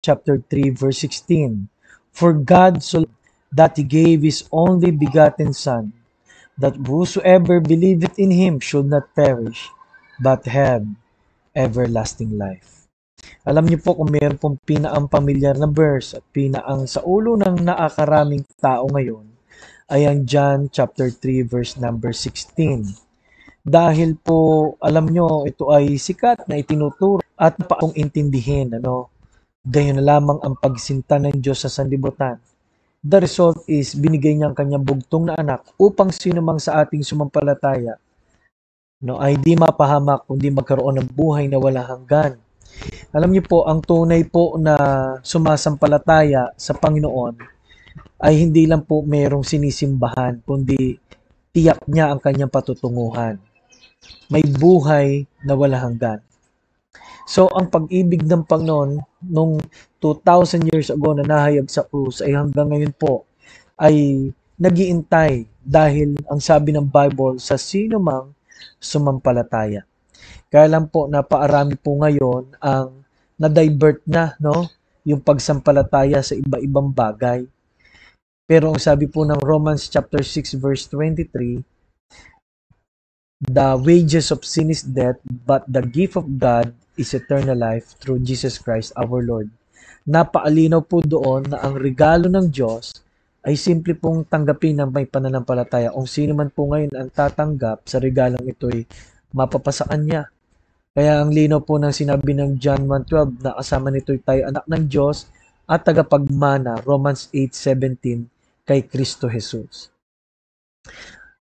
chapter 3, verse 16. For God so loved that he gave his only begotten Son, that whosoever believeth in him should not perish, but have everlasting life. Alam niyo po kung meron pong pinaang pamilyar na verse at pinaang sa ulo ng nakakaraming tao ngayon ay ang John chapter 3 verse number 16. Dahil po alam nyo ito ay sikat na itinuturo at paong intindihin gayon na lamang ang pagsinta ng Diyos sa sanlibutan. The result is binigay niya ang kanyang bugtong na anak upang sinumang sa ating sumampalataya ay di mapahamak kundi magkaroon ng buhay na walang hanggan. Alam niyo po, ang tunay po na sumasampalataya sa Panginoon ay hindi lang po merong sinisimbahan, kundi tiyak niya ang kanyang patutunguhan. May buhay na walang hanggan. So, ang pag-ibig ng Panginoon nung 2,000 years ago na nahayag sa krus ay hanggang ngayon po ay nagiintay dahil ang sabi ng Bible sa sino mang sumampalataya. Kaya lang po napaarami po ngayon ang na-divert na yung pagsampalataya sa iba-ibang bagay. Pero ang sabi po ng Romans chapter 6 verse 23, the wages of sin is death, but the gift of God is eternal life through Jesus Christ our Lord. Napaalinaw po doon na ang regalo ng Diyos ay simple pong tanggapin ng may pananampalataya. Kung sino man po ngayon ang tatanggap sa regalong ito ay mapapasa kanya. Kaya ang linaw po ng sinabi ng John 1:12 na kasama nito'y tayo anak ng Diyos at tagapagmana, Romans 8:17, kay Kristo Jesus.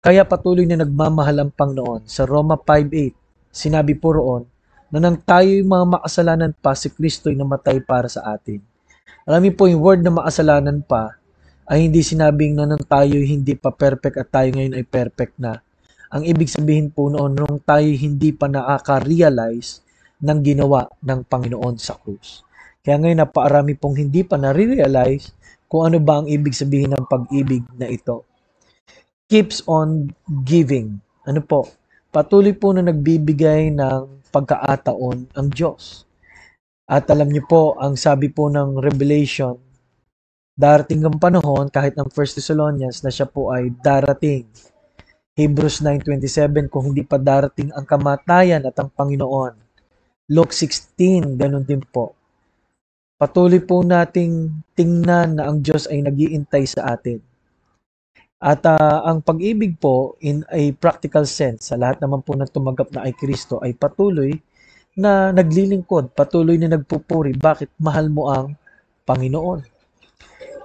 Kaya patuloy na nagmamahal ang Panginoon. Sa Roma 5:8, sinabi po roon na nang tayo'y mga makasalanan pa, si Kristo'y namatay para sa atin. Alam niyo po yung word na makasalanan pa ay hindi sinabing na nang tayo'y hindi pa perfect at tayo ngayon ay perfect na. Ang ibig sabihin po noon, nung tayo hindi pa nakaka-realize ng ginawa ng Panginoon sa krus. Kaya ngayon napaarami pong hindi pa na-realize kung ano ba ang ibig sabihin ng pag-ibig na ito. Keeps on giving. Ano po? Patuloy po na nagbibigay ng pagkakataon ang Diyos. At alam niyo po, ang sabi po ng Revelation, darating ang panahon kahit ng 1 Thessalonians na siya po ay darating. Hebrews 9:27, kung hindi pa darating ang kamatayan at ang Panginoon. Luke 16, ganun din po. Patuloy po nating tingnan na ang Diyos ay nag-iintay sa atin. At ang pag-ibig po in a practical sense, sa lahat naman po na tumanggap na kay Kristo ay patuloy na naglilingkod, patuloy na nagpupuri. Bakit? Mahal mo ang Panginoon.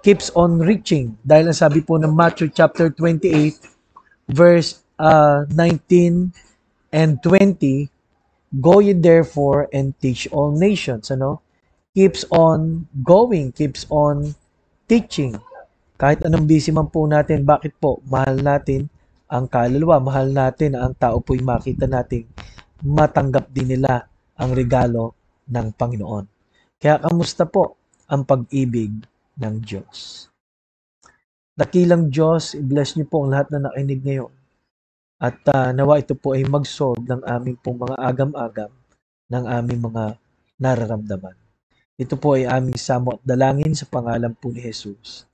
Keeps on reaching. Dahil ang sabi po ng Matthew chapter 28, verse 19 and 20, go ye therefore and teach all nations. Keeps on going, keeps on teaching. Kahit anong busy man po natin, bakit po? Mahal natin ang kaluluwa, mahal natin ang tao po'y makita natin, matanggap din nila ang regalo ng Panginoon. Kaya kamusta po ang pag-ibig ng Diyos? Dakilang Diyos, i-bless niyo po ang lahat na nakinig ngayon. At nawa ito po ay mag-solve ng aming pong mga agam-agam, ng aming mga nararamdaman. Ito po ay aming samo at dalangin sa pangalan po ni Jesus.